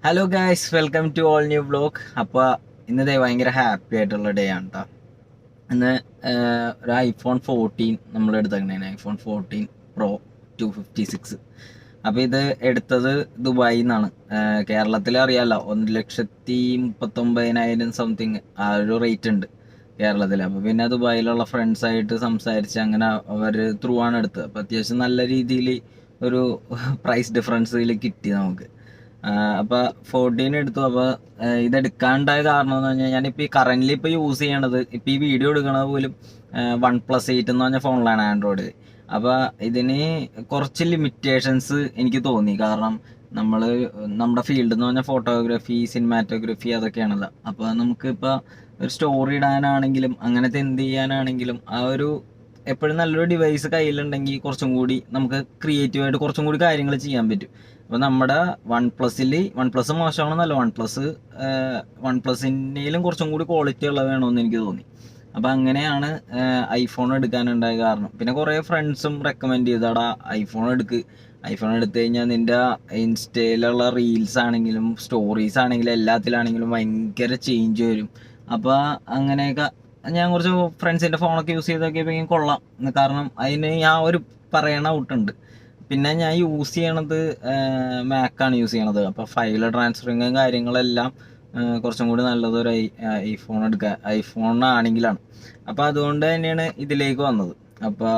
Hello guys, welcome to our new vlog. അപ്പോൾ ഇന്നത്തെ ഭയങ്കര ഹാപ്പി ആയിട്ടുള്ള ഡേ ആണ് കേട്ടോ. ഇന്ന് ഒരു iPhone 14 നമ്മൾ എടുത്തേക്കണേ, iPhone 14 Pro 256. അപ്പോൾ ഇത് എടുത്തത് ദുബായിൽ നിന്നാണ്. കേരളത്തിൽ അറിയാമല്ലോ, 1,39,000 സംതിങ് ആ ഒരു റേറ്റ് ഉണ്ട് കേരളത്തിൽ. അപ്പോൾ പിന്നെ ദുബായിലുള്ള ഫ്രണ്ട്സായിട്ട് സംസാരിച്ച് അങ്ങനെ അവർ ത്രൂ ആണ് എടുത്തത്. അപ്പോൾ അത്യാവശ്യം നല്ല രീതിയിൽ ഒരു പ്രൈസ് ഡിഫറൻസിൽ കിട്ടി നമുക്ക്. അപ്പോൾ 14 എടുത്തു. അപ്പോൾ ഇതെടുക്കാണ്ടായ കാരണം എന്ന് പറഞ്ഞാൽ ഞാനിപ്പോൾ ഈ കറൻ്റ്ലി ഇപ്പോൾ യൂസ് ചെയ്യണത്, ഇപ്പോൾ ഈ വീഡിയോ എടുക്കണത് പോലും OnePlus 8 എന്ന് പറഞ്ഞ ഫോണിലാണ്, ആൻഡ്രോയിഡ്. അപ്പോൾ ഇതിന് കുറച്ച് ലിമിറ്റേഷൻസ് എനിക്ക് തോന്നി. കാരണം നമ്മുടെ ഫീൽഡ് എന്ന് പറഞ്ഞാൽ ഫോട്ടോഗ്രാഫി, സിനിമാറ്റോഗ്രഫി അതൊക്കെയാണല്ലോ. അപ്പോൾ നമുക്കിപ്പോൾ ഒരു സ്റ്റോറി ഇടാനാണെങ്കിലും അങ്ങനത്തെ എന്ത് ചെയ്യാനാണെങ്കിലും ആ ഒരു എപ്പോഴും നല്ലൊരു ഡിവൈസ് കയ്യിലുണ്ടെങ്കിൽ കുറച്ചും കൂടി നമുക്ക് ക്രിയേറ്റീവായിട്ട് കുറച്ചും കൂടി കാര്യങ്ങൾ ചെയ്യാൻ പറ്റും. അപ്പോൾ നമ്മുടെ വൺ പ്ലസ് മോശമാണെന്നല്ല, വൺ പ്ലസിൻ്റെയിലും കുറച്ചും കൂടി ക്വാളിറ്റി ഉള്ളത് വേണമെന്ന് എനിക്ക് തോന്നി. അപ്പോൾ അങ്ങനെയാണ് ഐഫോൺ എടുക്കാനുണ്ടായ കാരണം. പിന്നെ കുറേ ഫ്രണ്ട്സും റെക്കമെൻഡ് ചെയ്തടാ ഐഫോൺ എടുത്തു കഴിഞ്ഞാൽ നിൻ്റെ ഇൻസ്റ്റയിലുള്ള റീൽസ് ആണെങ്കിലും സ്റ്റോറീസ് ആണെങ്കിലും എല്ലാത്തിലാണെങ്കിലും ഭയങ്കര ചേഞ്ച് വരും. അപ്പോൾ അങ്ങനെയൊക്കെ ഞാൻ കുറച്ച് ഫ്രണ്ട്സിൻ്റെ ഫോണൊക്കെ യൂസ് ചെയ്ത് നോക്കിയപ്പോൾ കൊള്ളാം. കാരണം അതിന് ഞാൻ ഒരു പറയണ ഔട്ടുണ്ട്. പിന്നെ ഞാൻ യൂസ് ചെയ്യണത് മാക്കാണ് യൂസ് ചെയ്യണത്. അപ്പോൾ ഫയൽ ട്രാൻസ്ഫറിങ്ങും കാര്യങ്ങളെല്ലാം കുറച്ചും കൂടി നല്ലത് ഒരു ഐഫോൺ ആണെങ്കിലാണ്. അപ്പോൾ അതുകൊണ്ട് തന്നെയാണ് ഇതിലേക്ക് വന്നത്. അപ്പോൾ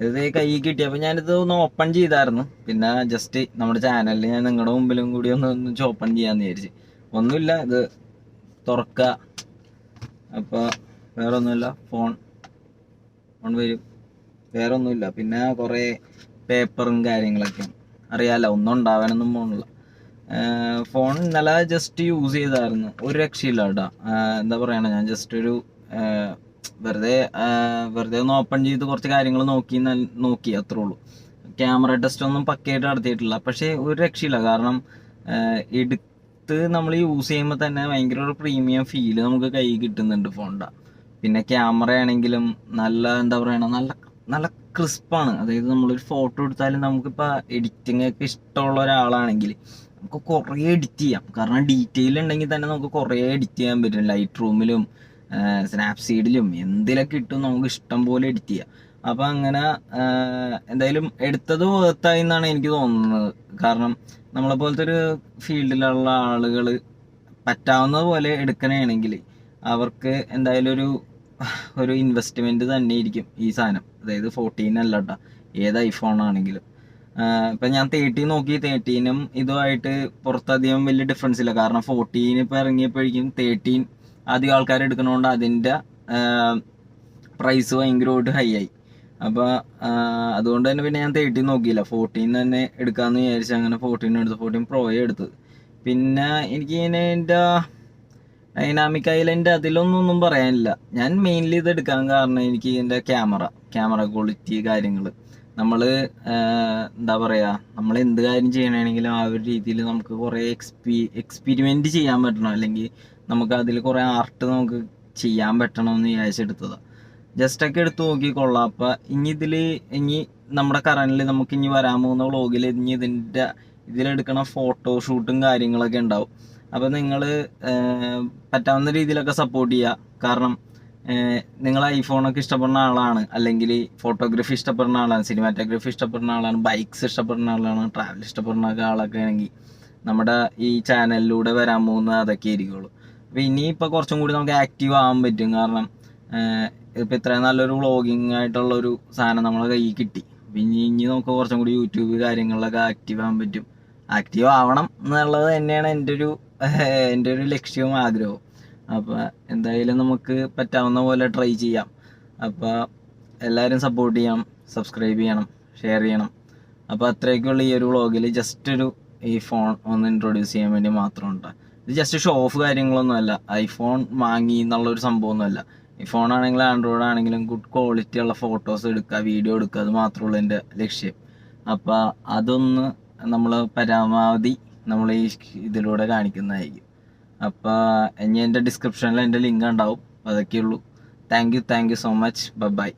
ഇത് കൈ കിട്ടി. അപ്പോൾ ഞാനിത് ഒന്ന് ഓപ്പൺ ചെയ്തായിരുന്നു. പിന്നെ ജസ്റ്റ് നമ്മുടെ ചാനലിൽ ഞാൻ നിങ്ങളുടെ മുമ്പിലും കൂടി ഒന്ന് ഓപ്പൺ ചെയ്യാമെന്ന് വിചാരിച്ച്. ഒന്നുമില്ല, ഇത് തുറക്കുക. അപ്പോൾ വേറെ ഒന്നുമില്ല, ഫോൺ വരും, വേറെ ഒന്നുമില്ല. പിന്നെ കുറേ പേപ്പറും കാര്യങ്ങളൊക്കെയാണ്, അറിയാമല്ലോ, ഒന്നും ഉണ്ടാവാനൊന്നും പോകണില്ല. ഫോൺ ഇന്നലെ ജസ്റ്റ് യൂസ് ചെയ്തായിരുന്നു, ഒരു രക്ഷയില്ല കേട്ടോ. എന്താ പറയണ, ഞാൻ ജസ്റ്റ് ഒരു വെറുതെ ഒന്ന് ഓപ്പൺ ചെയ്ത് കുറച്ച് കാര്യങ്ങൾ നോക്കി അത്രേ ഉള്ളൂ. ക്യാമറ ടെസ്റ്റ് ഒന്നും പക്കയായിട്ട് നടത്തിയിട്ടില്ല. പക്ഷേ ഒരു രക്ഷയില്ല. കാരണം എടുത്ത് നമ്മൾ യൂസ് ചെയ്യുമ്പോൾ തന്നെ ഭയങ്കര ഒരു പ്രീമിയം ഫീല് നമുക്ക് കൈ കിട്ടുന്നുണ്ട് ഫോണിൻ്റെ. പിന്നെ ക്യാമറ ആണെങ്കിലും നല്ല എന്താ പറയണ, നല്ല നല്ല ക്രിസ്പാണ്. അതായത് നമ്മളൊരു ഫോട്ടോ എടുത്താലും നമുക്കിപ്പോൾ എഡിറ്റിംഗ് ഒക്കെ ഇഷ്ടമുള്ള ഒരാളാണെങ്കിൽ നമുക്ക് കുറേ എഡിറ്റ് ചെയ്യാം. കാരണം ഡീറ്റെയിൽ ഉണ്ടെങ്കിൽ തന്നെ നമുക്ക് കുറേ എഡിറ്റ് ചെയ്യാൻ പറ്റും. ലൈറ്റ് റൂമിലും സ്നാപ്സീഡിലും എന്തിലൊക്കെ ഇട്ടും നമുക്ക് ഇഷ്ടം പോലെ എഡിറ്റ് ചെയ്യാം. അപ്പം അങ്ങനെ എന്തായാലും എടുത്തത് വേർത്തായി എന്നാണ് എനിക്ക് തോന്നുന്നത്. കാരണം നമ്മളെ പോലത്തെ ഒരു ഫീൽഡിലുള്ള ആളുകൾ പറ്റാവുന്നത് പോലെ എടുക്കണമെങ്കിൽ അവർക്ക് എന്തായാലും ഒരു ഇൻവെസ്റ്റ്മെൻറ്റ് തന്നെയായിരിക്കും ഈ സാധനം. അതായത് 14 അല്ല കേട്ടോ, ഏത് ഐഫോൺ ആണെങ്കിലും. ഇപ്പം ഞാൻ 13 നോക്കി, 13 ഇതുമായിട്ട് പുറത്തധികം വലിയ ഡിഫറൻസ് ഇല്ല. കാരണം 14 ഇപ്പോൾ ഇറങ്ങിയപ്പോഴേക്കും 13 അധികം ആൾക്കാർ എടുക്കണോണ്ട് അതിൻ്റെ പ്രൈസ് ഭയങ്കരമായിട്ട് ഹൈ ആയി. അപ്പോൾ അതുകൊണ്ട് തന്നെ പിന്നെ ഞാൻ 13 നോക്കിയില്ല, 14 തന്നെ എടുക്കാമെന്ന് വിചാരിച്ചു. അങ്ങനെ 14 എടുത്തു, 14 പ്രോയെ എടുത്തത്. പിന്നെ എനിക്ക് ഇതിൻ്റെ ഡൈനാമിക് ഐലൻഡ് അതിലൊന്നും പറയാനില്ല. ഞാൻ മെയിൻലി ഇത് എടുക്കാൻ കാരണം എനിക്ക് ഇതിൻ്റെ ക്യാമറ ക്വാളിറ്റി കാര്യങ്ങൾ, നമ്മൾ എന്താ പറയുക, നമ്മൾ എന്ത് കാര്യം ചെയ്യണമെങ്കിലും ആ ഒരു രീതിയിൽ നമുക്ക് കുറേ എക്സ്പെരിമെൻറ്റ് ചെയ്യാൻ പറ്റണം. അല്ലെങ്കിൽ നമുക്ക് അതിൽ കുറേ ആർട്ട് നമുക്ക് ചെയ്യാൻ പറ്റണമെന്ന് വിചാരിച്ചെടുത്തതാണ്. ജസ്റ്റൊക്കെ എടുത്ത് നോക്കി കൊള്ളാം. അപ്പം ഇനി നമ്മുടെ കറൻറ്റിൽ നമുക്ക് ഇനി വരാൻ പോകുന്ന വ്ളോഗിൽ ഇതിലെടുക്കണ ഫോട്ടോഷൂട്ടും കാര്യങ്ങളൊക്കെ ഉണ്ടാവും. അപ്പോൾ നിങ്ങൾ പറ്റാവുന്ന രീതിയിലൊക്കെ സപ്പോർട്ട് ചെയ്യുക. കാരണം നിങ്ങൾ ഐഫോണൊക്കെ ഇഷ്ടപ്പെടുന്ന ആളാണ്, അല്ലെങ്കിൽ ഫോട്ടോഗ്രാഫി ഇഷ്ടപ്പെടുന്ന ആളാണ്, സിനിമാറ്റോഗ്രഫി ഇഷ്ടപ്പെടുന്ന ആളാണ്, ബൈക്സ് ഇഷ്ടപ്പെടുന്ന ആളാണ്, ട്രാവൽ ഇഷ്ടപ്പെടുന്ന ആളൊക്കെ ആണെങ്കിൽ നമ്മുടെ ഈ ചാനലിലൂടെ വരാൻ പോകുന്നത് അതൊക്കെ ആയിരിക്കുള്ളൂ. അപ്പോൾ ഇനിയിപ്പോൾ കുറച്ചും കൂടി നമുക്ക് ആക്റ്റീവ് ആകാൻ പറ്റും. കാരണം ഇപ്പോൾ ഇത്രയും നല്ലൊരു വ്ളോഗിങ് ആയിട്ടുള്ളൊരു സാധനം നമ്മളെ കയ്യിൽ കിട്ടി. അപ്പോൾ ഇനി നമുക്ക് കുറച്ചും കൂടി യൂട്യൂബ് കാര്യങ്ങളിലൊക്കെ ആക്റ്റീവ് ആകാൻ പറ്റും. ആക്റ്റീവ് ആവണം എന്നുള്ളത് തന്നെയാണ് എൻ്റെ ഒരു ലക്ഷ്യവും ആഗ്രഹവും. അപ്പോൾ എന്തായാലും നമുക്ക് പറ്റാവുന്ന പോലെ ട്രൈ ചെയ്യാം. അപ്പോൾ എല്ലാവരും സപ്പോർട്ട് ചെയ്യണം, സബ്സ്ക്രൈബ് ചെയ്യണം, ഷെയർ ചെയ്യണം. അപ്പോൾ അത്രയൊക്കെയുള്ള ഈ ഒരു വ്ളോഗിൽ ഈ ഫോൺ ഒന്ന് ഇൻട്രൊഡ്യൂസ് ചെയ്യാൻ വേണ്ടി മാത്രമുണ്ട്. ഇത് ജസ്റ്റ് ഷോ ഓഫ് കാര്യങ്ങളൊന്നുമല്ല, ഐഫോൺ വാങ്ങി എന്നുള്ളൊരു സംഭവമൊന്നുമല്ല. ഈ ഫോണാണെങ്കിലും ആൻഡ്രോയിഡ് ആണെങ്കിലും ഗുഡ് ക്വാളിറ്റി ഉള്ള ഫോട്ടോസ് എടുക്കുക, വീഡിയോ എടുക്കുക, അത് മാത്രമുള്ളൂ എൻ്റെ ലക്ഷ്യം. അപ്പോൾ അതൊന്ന് നമ്മൾ പരമാവധി നമ്മൾ ഈ ഇതിലൂടെ കാണിക്കുന്നതായിരിക്കും. അപ്പോൾ ഇനി എൻ്റെ ഡിസ്ക്രിപ്ഷനിൽ എൻ്റെ ലിങ്ക് ഉണ്ടാവും. അതൊക്കെയുള്ളൂ. Thank you so much. By.